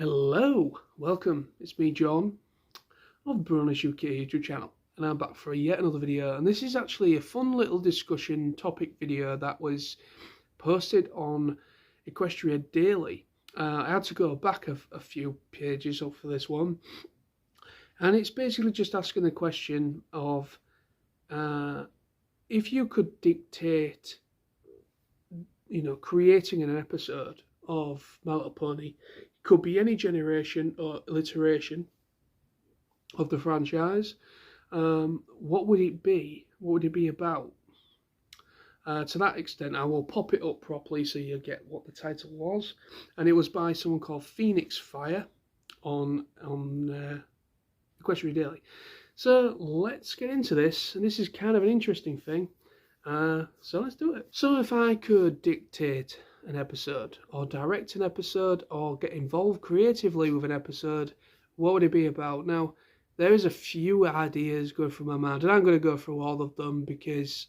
Hello, welcome, it's me John of Bronies UK YouTube channel, and I'm back for yet another video, and this is actually a fun little discussion topic video that was posted on Equestria Daily. I had to go back a few pages up for this one, and it's basically just asking the question of if you could dictate, creating an episode of My Little Pony. Could be any generation or iteration of the franchise. What would it be? What would it be about? To that extent, I will pop it up properly so you get what the title was. And it was by someone called PhoenixFire on Equestria Daily. So let's get into this. And this is kind of an interesting thing. So let's do it. So if I could dictate an episode or direct an episode or get involved creatively with an episode, what would it be about? Now, there is a few ideas going through my mind, and I'm going to go through all of them because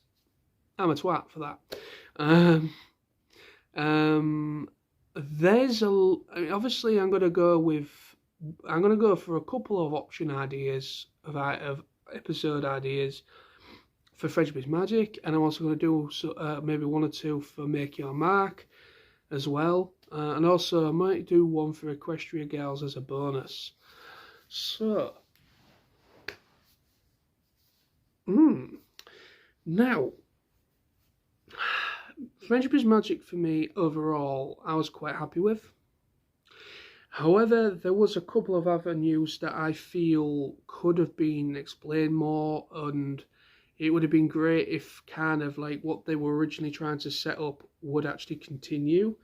I'm a twat for that. Obviously I'm going to go for a couple of option ideas of episode ideas for Friendship is Magic, and I'm also going to do maybe one or two for Make Your Mark as well, and also I might do one for Equestria Girls as a bonus. So, now, Friendship is Magic for me overall, I was quite happy with. However, there was a couple of avenues that I feel could have been explained more, and it would have been great if kind of like what they were originally trying to set up would actually continue.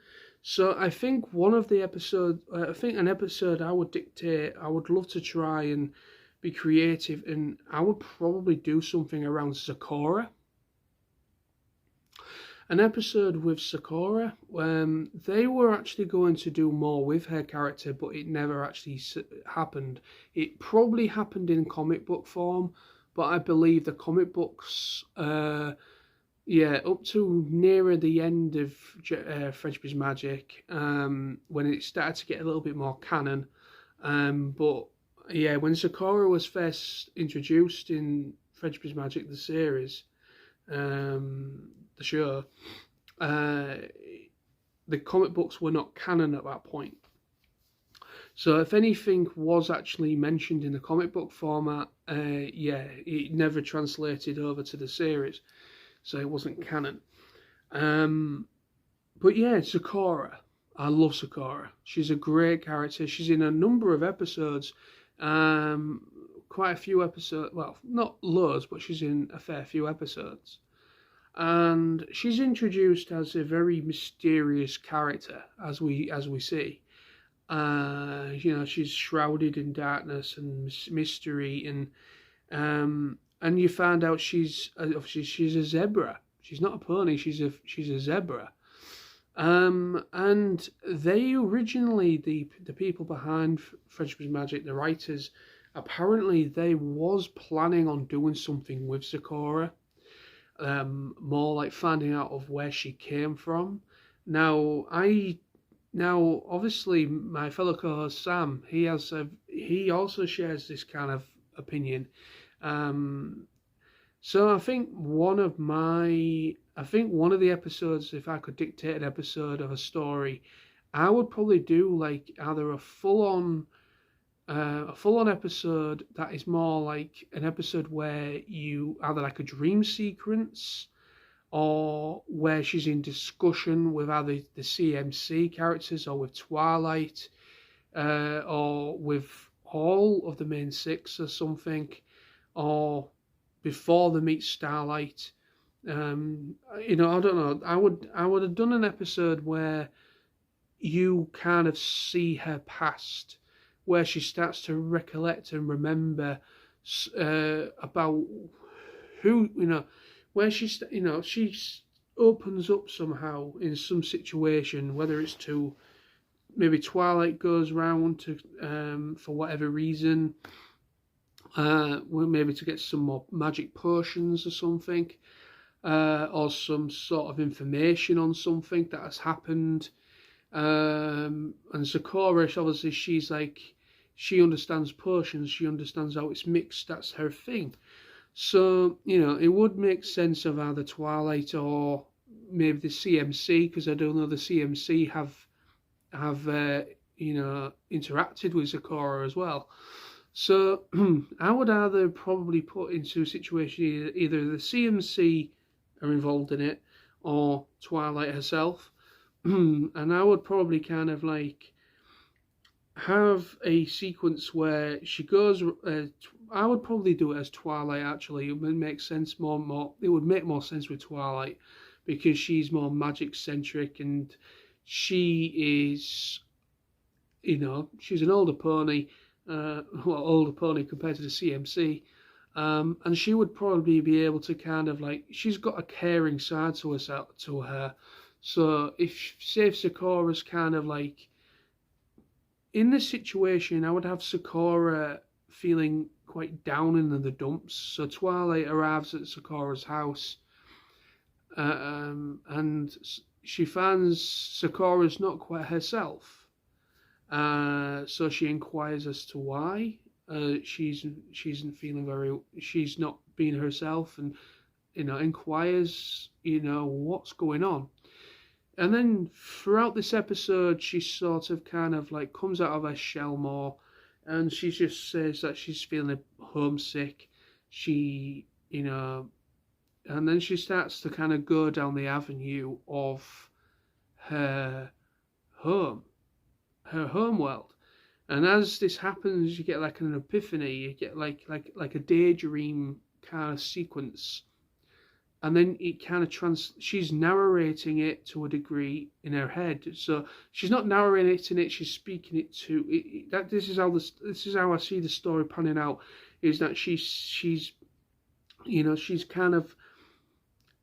So I think an episode I would dictate, I would love to try and be creative, and I would probably do something around Sakura. An episode with Sakura, they were actually going to do more with her character, but it never actually happened. It probably happened in comic book form, but I believe the comic books, up to nearer the end of Friendship is Magic, when it started to get a little bit more canon. But yeah, when Sakura was first introduced in Friendship is Magic, the series, the show, the comic books were not canon at that point. So if anything was actually mentioned in the comic book format, it never translated over to the series, so it wasn't canon. But yeah, Sakura. I love Sakura. She's a great character. She's in a number of episodes, quite a few episodes, well, not loads, but she's in a fair few episodes. And she's introduced as a very mysterious character, as we see. She's shrouded in darkness and mystery, and you find out she's a zebra. She's not a pony. She's a zebra. And they originally, the people behind Friendship is Magic, the writers, apparently they was planning on doing something with Sakura, more like finding out of where she came from. Now, obviously, my fellow co-host Sam, he also shares this kind of opinion. So I think one of the episodes, if I could dictate an episode of a story, I would probably do like either a full-on episode that is more like an episode where you either like a dream sequence, or where she's in discussion with either the CMC characters or with Twilight, or with all of the main six or something, or before they meet Starlight. I don't know. I would have done an episode where you kind of see her past, where she starts to recollect and remember about who, where she opens up somehow in some situation, whether it's to maybe Twilight goes round to for whatever reason, maybe to get some more magic potions or something, or some sort of information on something that has happened, And Sakura, obviously, she's like, she understands potions, she understands how it's mixed, that's her thing. So, it would make sense of either Twilight or maybe the CMC, because I don't know the CMC have interacted with Sakura as well. So I would either probably put into a situation either the CMC are involved in it or Twilight herself. And I would probably kind of like have a sequence where she goes. I would probably do it as Twilight. Actually, it would make sense more. It would make more sense with Twilight because she's more magic centric and she is, she's an older pony. Older pony compared to the CMC. And she would probably be able to kind of like, she's got a caring side to her. So if Sakura's kind of like in this situation, I would have Sakura feeling quite down in the dumps. So Twilight arrives at Sakura's house, and she finds Sakura's not quite herself. So she inquires as to why. She's not being herself, and inquires, what's going on. And then throughout this episode, she sort of kind of like comes out of her shell more, and she just says that she's feeling homesick. And then she starts to kind of go down the avenue of her home world. And as this happens, you get like an epiphany, you get like a daydream kind of sequence. And then it kind of she's narrating it to a degree in her head. So she's not narrating it, she's speaking it to it. This is how I see the story panning out, is that she's kind of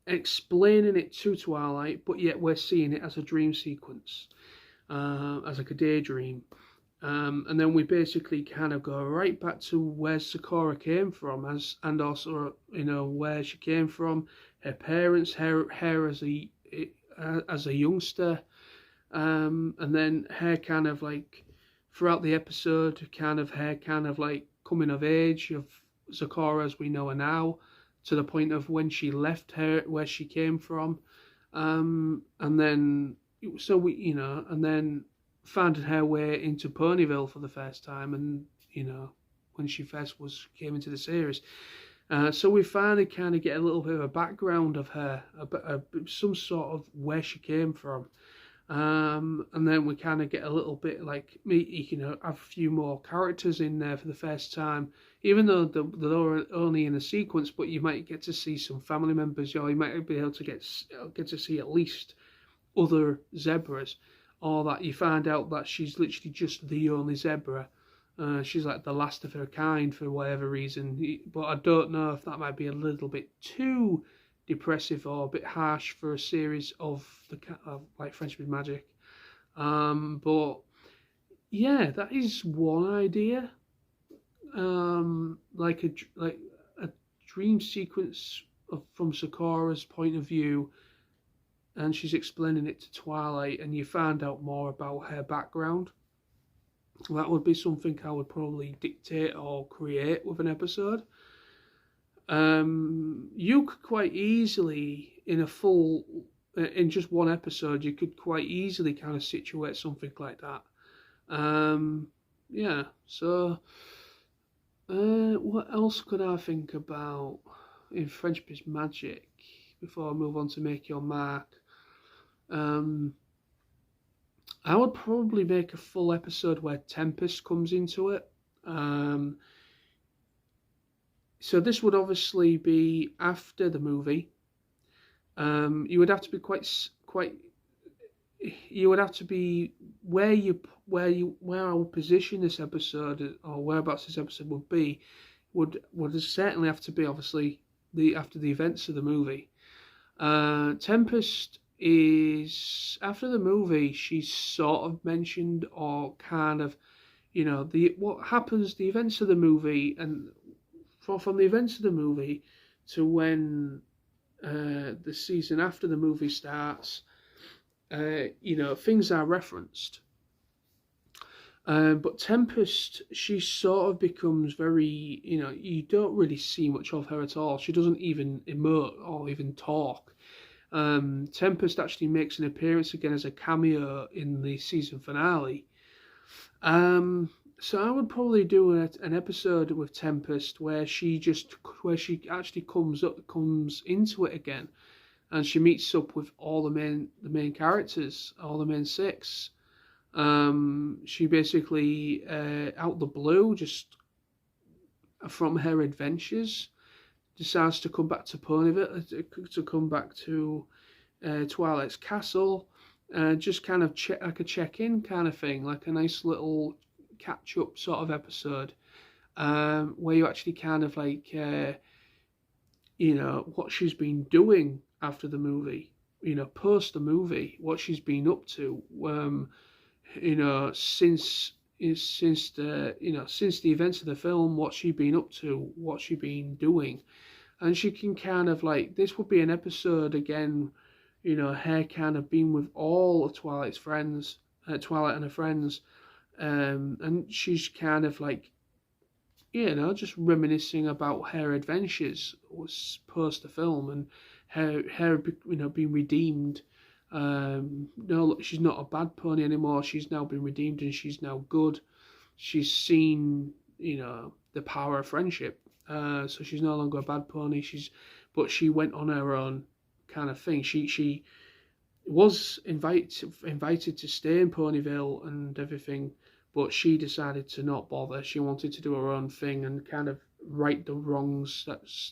explaining it to Twilight, but yet we're seeing it as a dream sequence, as like a daydream. And then we basically kind of go right back to where Sakura came from, and also where she came from, her parents, her as a youngster, and then her kind of like throughout the episode, her kind of like coming of age of Sakura as we know her now, to the point of when she left where she came from, and then and then finding her way into Ponyville for the first time, and when she first came into the series. So we finally kind of get a little bit of a background of her, some sort of where she came from, and then we kind of get a little bit like have a few more characters in there for the first time, even though they're only in a sequence. But you might get to see some family members, or you might be able to get to see at least other zebras. Or that you find out that she's literally just the only zebra. She's like the last of her kind for whatever reason. But I don't know if that might be a little bit too depressive or a bit harsh for a series of like Friendship with Magic. But yeah, that is one idea. Like a dream sequence from Sakura's point of view, and she's explaining it to Twilight, and you find out more about her background. That would be something I would probably dictate or create with an episode. You could quite easily, in just one episode, you could quite easily kind of situate something like that. Yeah, so what else could I think about in Friendship is Magic before I move on to Make Your Mark? I would probably make a full episode where Tempest comes into it. So this would obviously be after the movie. You would have to be you would have to be where I would position this episode, or whereabouts this episode would be, would certainly have to be obviously after the events of the movie. Tempest is after the movie. She's sort of mentioned, or kind of, what happens, the events of the movie, and from the events of the movie to when the season after the movie starts. things are referenced. But Tempest, she sort of becomes very, you don't really see much of her at all. She doesn't even emote or even talk. Tempest actually makes an appearance again as a cameo in the season finale. So I would probably do an episode with Tempest where she actually comes into it again, and she meets up with all the main characters, all the main six. She basically, out the blue, just from her adventures, decides to come back to Ponyville, to come back to Twilight's Castle, just kind of like a check-in kind of thing, like a nice little catch-up sort of episode, where you actually kind of like, what she's been doing after the movie, post the movie, what she's been up to. Since the events of the film, what she'd been up to, what she'd been doing, and she can kind of like, this would be an episode again, her kind of being with all of Twilight's friends, Twilight and her friends, and she's kind of like, just reminiscing about her adventures post the film, and her being redeemed. No, she's not a bad pony anymore. She's now been redeemed and she's now good. She's seen, the power of friendship. So she's no longer a bad pony. But she went on her own kind of thing. She was invited to stay in Ponyville and everything, but she decided to not bother. She wanted to do her own thing and kind of right the wrongs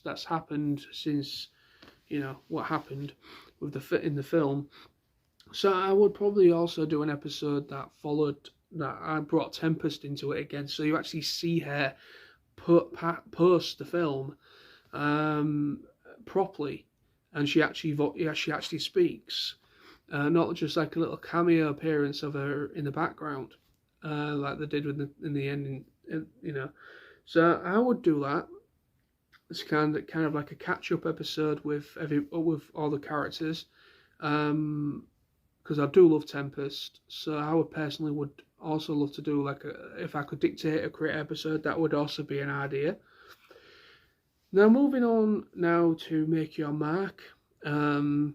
that's happened since, what happened with in the film. So I would probably also do an episode that I brought Tempest into it again, so you actually see her post the film properly, and she actually speaks, not just like a little cameo appearance of her in the background, like they did in the ending, So I would do that. It's kind of like a catch-up episode with all the characters. Because I do love Tempest, so I would also love to do if I could dictate a create episode, that would also be an idea. Now moving on now to Make Your Mark. What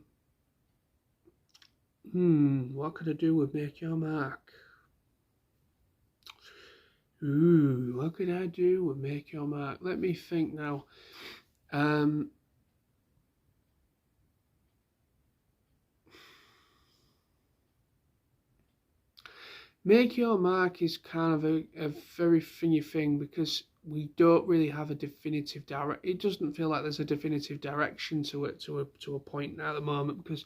could I do with Make Your Mark? What could I do with Make Your Mark? Let me think now. Make Your Mark is kind of a very thingy thing, because we don't really have a definitive it doesn't feel like there's a definitive direction to it to a point now at the moment, because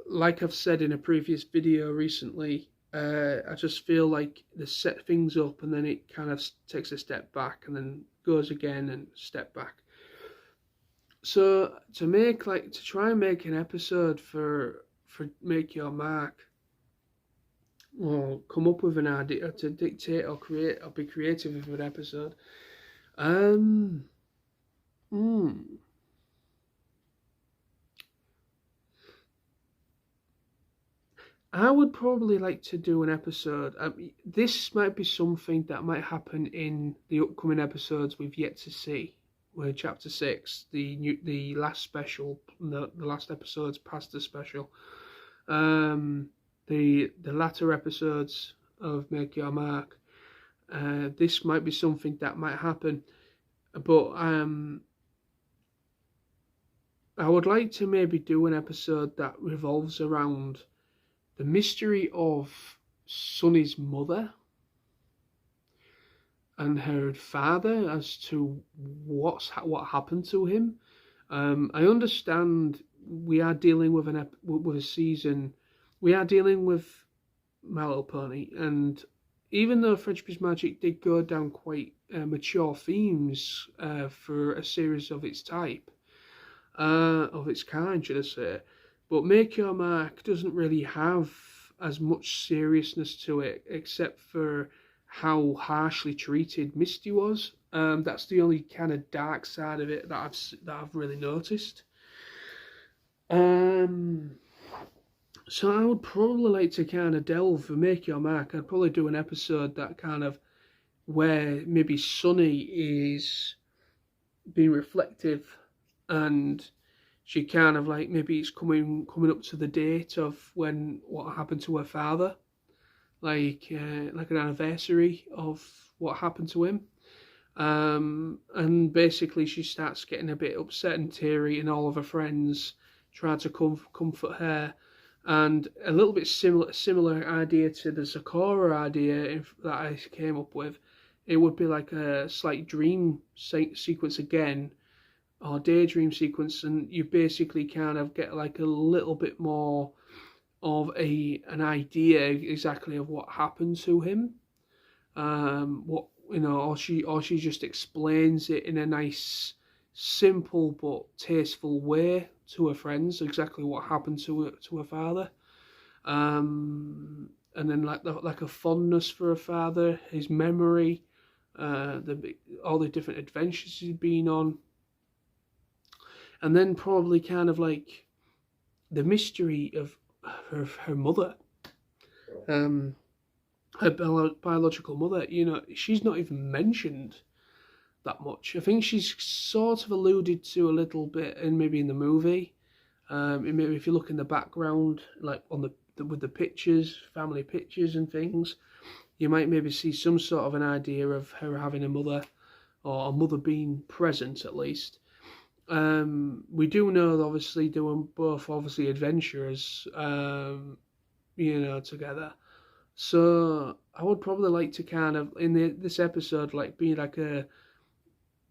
like I've said in a previous video recently, I just feel like they set things up and then it kind of takes a step back and then goes again and step back. So to try and make an episode for Make Your Mark, or come up with an idea to dictate or create or be creative with an episode. I would probably like to do an episode. This might be something that might happen in the upcoming episodes we've yet to see. We're Chapter 6, the last special, the last episodes past the special. The latter episodes of Make Your Mark. This might be something that might happen, but I would like to maybe do an episode that revolves around the mystery of Sunny's mother and her father as to what happened to him. I understand we are dealing with a season. We are dealing with My Little Pony, and even though Friendship Magic did go down quite mature themes for a series of its type, of its kind, should I say, but Make Your Mark doesn't really have as much seriousness to it, except for how harshly treated Misty was. That's the only kind of dark side of it that I've really noticed. So I would probably like to kind of delve and make your mark. I'd probably do an episode that kind of where maybe Sunny is being reflective, and she kind of like maybe it's coming up to the date of when what happened to her father, like an anniversary of what happened to him. And basically she starts getting a bit upset and teary, and all of her friends try to comfort her. And a little bit similar idea to the Sakura idea that I came up with. It would be like a slight dream sequence again, or daydream sequence, and you basically kind of get like a little bit more of an idea exactly of what happened to him. What or she just explains it in a nice, simple but tasteful way to her friends exactly what happened to her father. And then like a fondness for her father, his memory, all the different adventures he'd been on, and then probably kind of like the mystery of her mother, her biological mother. She's not even mentioned that much. I think she's sort of alluded to a little bit maybe in the movie. Maybe if you look in the background, like on with the pictures, family pictures and things, you might maybe see some sort of an idea of her having a mother, or a mother being present at least. We do know that obviously they were both obviously adventurers, together. So I would probably like to kind of in this episode like be like a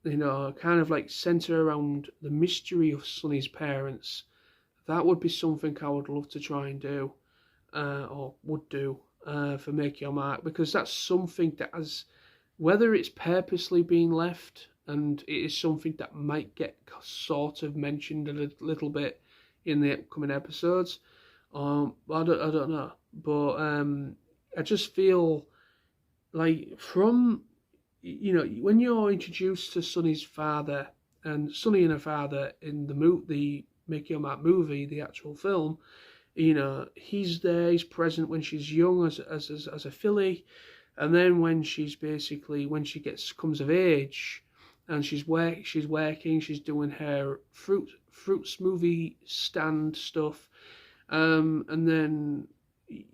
kind of like center around the mystery of Sunny's parents. That would be something I would love to try and do, or would do, for Make Your Mark, because that's something that has, whether it's purposely being left, and it is something that might get sort of mentioned a little bit in the upcoming episodes. I don't know, but I just feel like from when you're introduced to Sunny's father and Sunny and her father in the Make Your Mark movie, the actual film, he's there, he's present when she's young as a filly, and then when she comes of age, and she's working, she's doing her fruit smoothie stand stuff, and then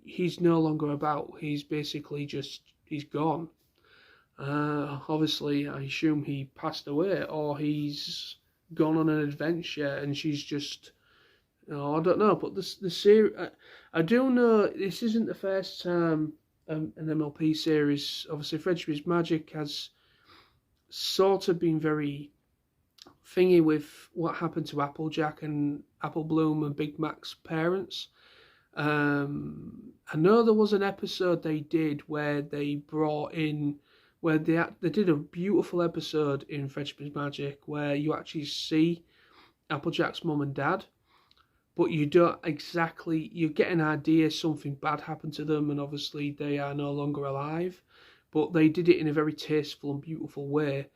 he's no longer about. He's basically he's gone. Obviously, I assume he passed away, or he's gone on an adventure, and she's just. I don't know, but the series. I do know this isn't the first time an MLP series. Obviously, Friendship is Magic has sort of been very thingy with what happened to Applejack and Apple Bloom and Big Mac's parents. I know there was an episode they did where they brought in, where they did a beautiful episode in Friendship is Magic where you actually see Applejack's mum and dad, but you don't exactly, you get an idea something bad happened to them, and obviously they are no longer alive, but they did it in a very tasteful and beautiful way,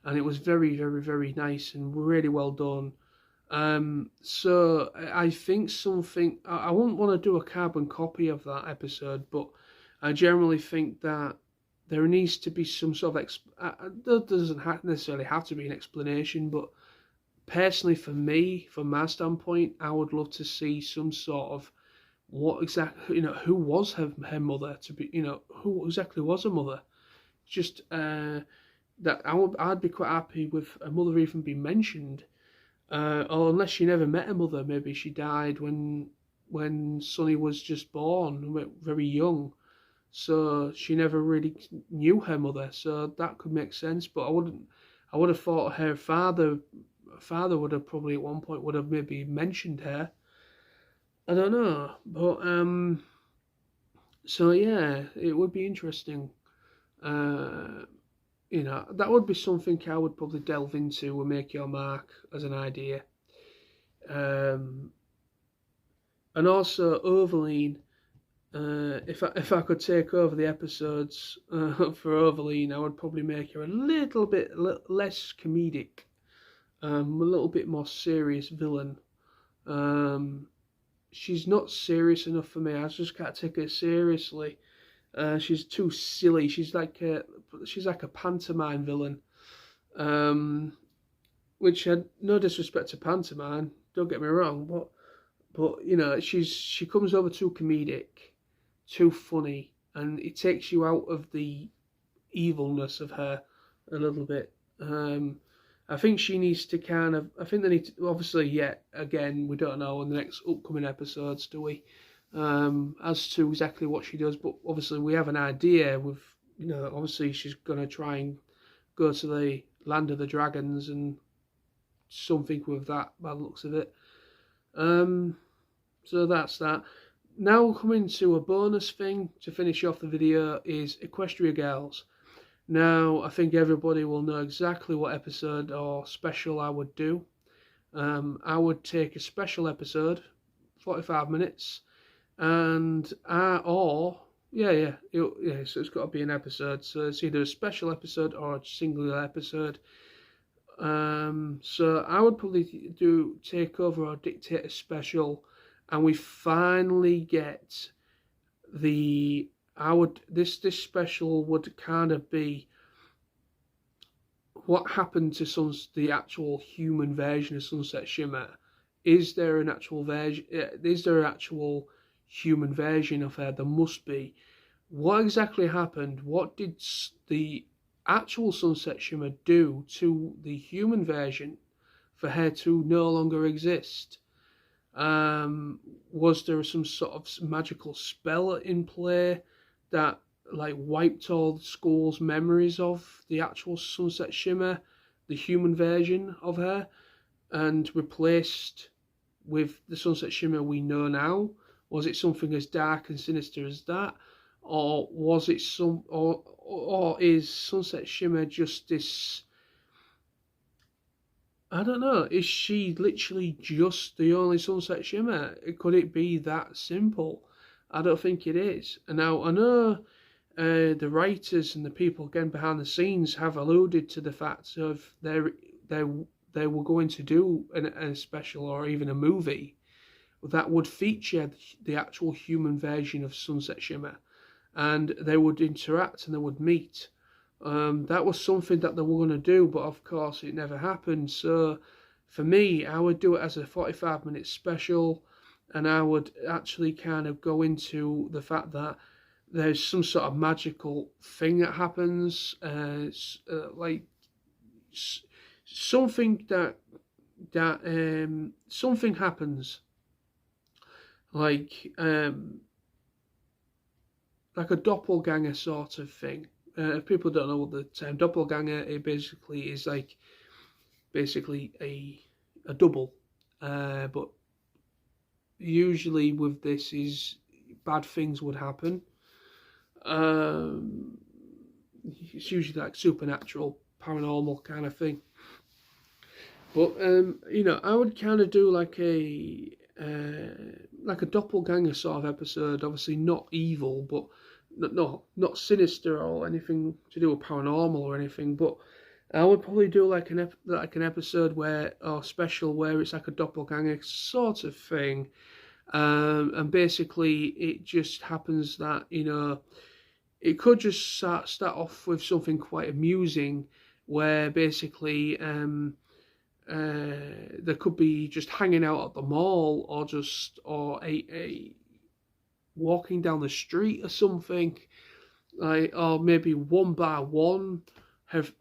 and it was very, very, very nice and really well done. So I think something, I wouldn't want to do a carbon copy of that episode, but I generally think that there needs to be some sort of, there doesn't necessarily have to be an explanation, but personally for me, from my standpoint, I would love to see some sort of what exactly, who was her mother, to be, who exactly was her mother. Just that I'd be quite happy with a mother even being mentioned, or unless she never met her mother, maybe she died when Sunny was just born, very young, so she never really knew her mother. So that could make sense, but I would have thought her father would have probably at one point would have maybe mentioned her. I don't know, but so yeah, it would be interesting. That would be something I would probably delve into and Make Your Mark as an idea. And also Overleen, if I could take over the episodes for Overleen, I would probably make her a little bit less comedic, a little bit more serious villain. she's not serious enough for me. I just can't take her seriously. She's too silly. She's like a pantomime villain. Which had no disrespect to pantomime. Don't get me wrong, but you know, she comes over too comedic, too funny, and it takes you out of the evilness of her a little bit. I think she needs to kind of. I think they need to. Obviously, yeah. Again, we don't know in the next upcoming episodes, do we? As to exactly what she does, but obviously we have an idea. With you know, obviously she's gonna try and go to the land of the dragons and something with that by the looks of it. So that's that. Now coming to a bonus thing to finish off the video is Equestria Girls. Now I think everybody will know exactly what episode or special I would do. I would take a special episode, 45 minutes, and so it's got to be an episode. So it's either a special episode or a singular episode. So I would probably take over or dictate a special, and we finally get this special would kind of be what happened to the actual human version of Sunset Shimmer. Is there an actual version? Is there an actual human version of her? There must be. What exactly happened? What did the actual Sunset Shimmer do to the human version for her to no longer exist? Was there some sort of magical spell in play that like wiped all the school's memories of the actual Sunset Shimmer, the human version of her, and replaced with the Sunset Shimmer we know now? Was it something as dark and sinister as that? Or was it or is Sunset Shimmer just this? I don't know. Is she literally just the only Sunset Shimmer? Could it be that simple? I don't think it is. And now I know the writers and the people again behind the scenes have alluded to the fact of they were going to do a special or even a movie that would feature the actual human version of Sunset Shimmer. And they would interact and they would meet. That was something that they were going to do, but of course it never happened. So for me, I would do it as a 45-minute special, and I would actually kind of go into the fact that there's some sort of magical thing that happens, like something something happens, like a doppelganger sort of thing. If people don't know what the term doppelganger, it basically is like a double. But usually with this is bad things would happen. It's usually like supernatural, paranormal kind of thing. But you know, I would kind of do like a doppelganger sort of episode. Obviously not evil, but not sinister or anything to do with paranormal or anything. But I would probably do like an episode special where it's like a doppelganger sort of thing. And basically it just happens that, you know, it could just start off with something quite amusing, where basically they could be just hanging out at the mall, or a walking down the street or something, like, or maybe one by one have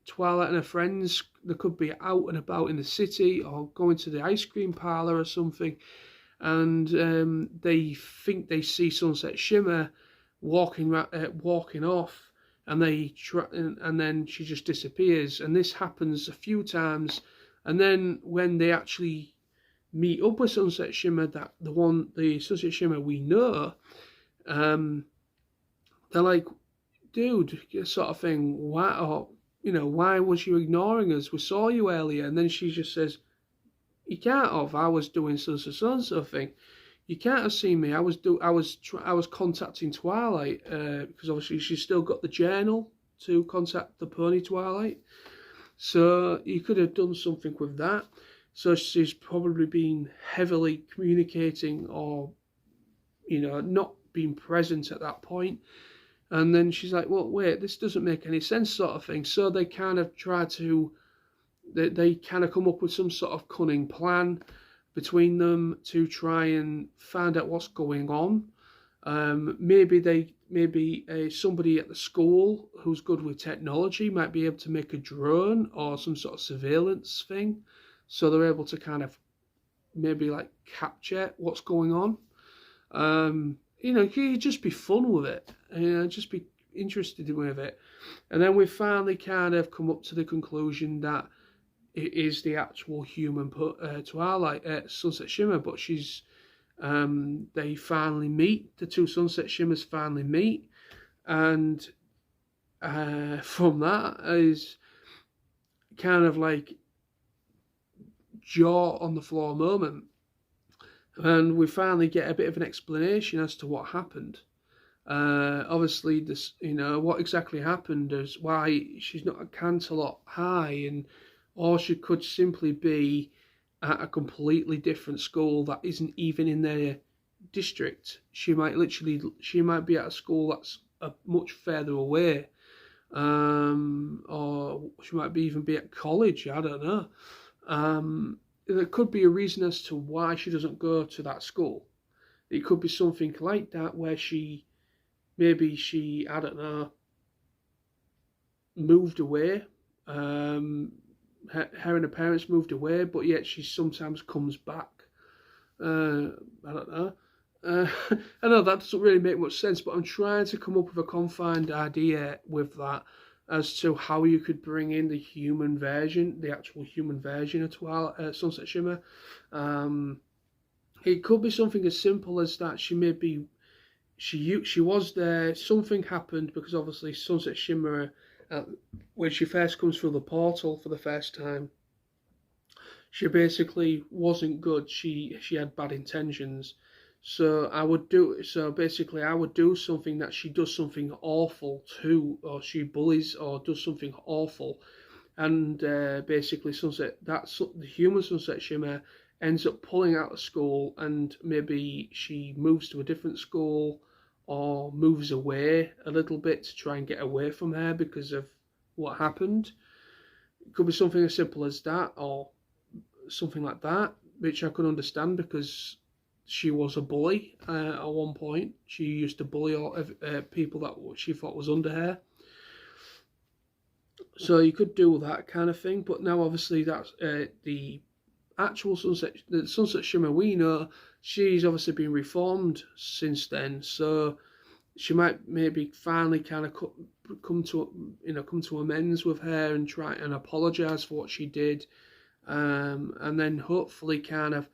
Twilight and her friends, they could be out and about in the city or going to the ice cream parlour or something, and they think they see Sunset Shimmer walking off, and and then she just disappears. And this happens a few times, and then when they actually meet up with Sunset Shimmer, the Sunset Shimmer we know, they're like, dude, sort of thing, why was you ignoring us? We saw you earlier. And then she just says, you can't have. I was doing so thing. You can't have seen me. I was contacting Twilight, because obviously she's still got the journal to contact the pony Twilight. So you could have done something with that. So she's probably been heavily communicating or, not being present at that point. And then she's like, well, wait, this doesn't make any sense, sort of thing. So they kind of try to, they kind of come up with some sort of cunning plan between them to try and find out what's going on. Maybe somebody at the school who's good with technology might be able to make a drone or some sort of surveillance thing, so they're able to kind of maybe like capture what's going on. You just be fun with it, just be interested with it. And then we finally kind of come up to the conclusion that it is the actual human Twilight, Sunset Shimmer, but they finally meet, the two Sunset Shimmers finally meet, and from that is kind of like jaw on the floor moment. And we finally get a bit of an explanation as to what happened. Obviously, what exactly happened is why she's not at Canterlot High, or she could simply be at a completely different school that isn't even in their district. She might be at a school that's much further away, or she might even be at college. I don't know. There could be a reason as to why she doesn't go to that school. It could be something like that, where maybe she, I don't know, moved away. Her and her parents moved away, but yet she sometimes comes back. I don't know. I know that doesn't really make much sense, but I'm trying to come up with a confined idea with that as to how you could bring in the human version, the actual human version of Sunset Shimmer. It could be something as simple as that she was there, something happened, because obviously Sunset Shimmer, when she first comes through the portal for the first time, she basically wasn't good. She had bad intentions. So I would do something that she does something awful too, or she bullies or does something awful, and basically the human Sunset Shimmer ends up pulling out of school, and maybe she moves to a different school or moves away a little bit to try and get away from her because of what happened. It could be something as simple as that, or something like that, which I could understand, because she was a bully at one point. She used to bully all people that she thought was under her. So you could do that kind of thing. But now obviously that's the actual Sunset Shimmer we know, she's obviously been reformed since then. So she might maybe finally kind of come to amends with her and try and apologise for what she did, and then hopefully kind of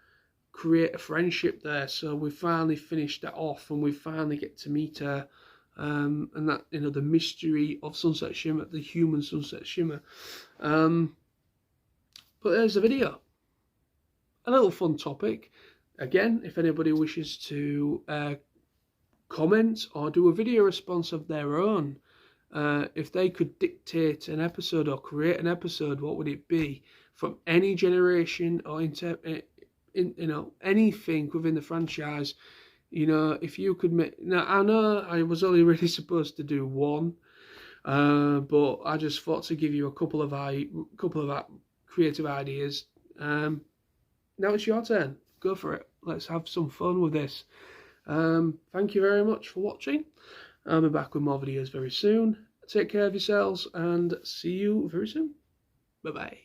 create a friendship there. So we finally finished that off, and we finally get to meet her, and that, the mystery of Sunset Shimmer, the human Sunset Shimmer. But there's the video. A little fun topic. Again, if anybody wishes to comment or do a video response of their own, if they could dictate an episode or create an episode, what would it be from any generation or anything within the franchise? If you could make, now I know I was only really supposed to do one, but I just thought to give you a couple of creative ideas. Now it's your turn. Go for it. Let's have some fun with this. Thank you very much for watching. I'll be back with more videos very soon. Take care of yourselves, and see you very soon. Bye bye.